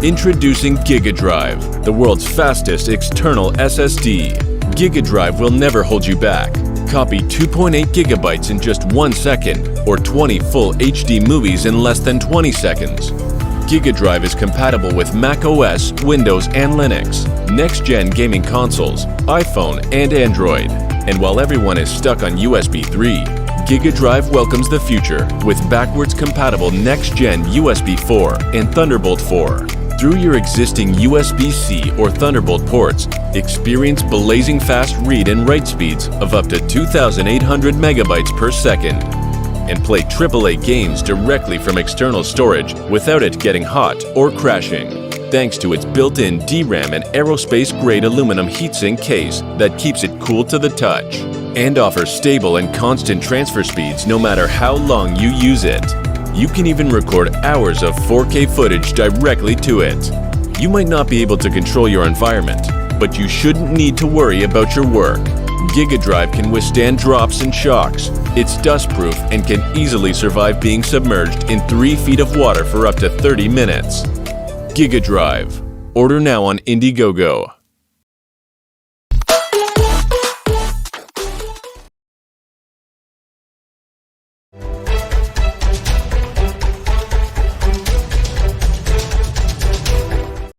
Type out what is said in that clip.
Introducing GigaDrive, the world's fastest external SSD. GigaDrive will never hold you back. Copy 2.8 gigabytes in just 1 second, or 20 full HD movies in less than 20 seconds. GigaDrive is compatible with Mac OS, Windows, and Linux, next-gen gaming consoles, iPhone, and Android. And while everyone is stuck on USB 3, GigaDrive welcomes the future with backwards-compatible next-gen USB 4 and Thunderbolt 4. Through your existing USB-C or Thunderbolt ports, experience blazing fast read and write speeds of up to 2,800 megabytes per second. And play AAA games directly from external storage without it getting hot or crashing, thanks to its built-in DRAM and aerospace-grade aluminum heatsink case that keeps it cool to the touch, and offers stable and constant transfer speeds no matter how long you use it. You can even record hours of 4K footage directly to it. You might not be able to control your environment, but you shouldn't need to worry about your work. GigaDrive can withstand drops and shocks. It's dustproof and can easily survive being submerged in 3 feet of water for up to 30 minutes. GigaDrive. Order now on Indiegogo.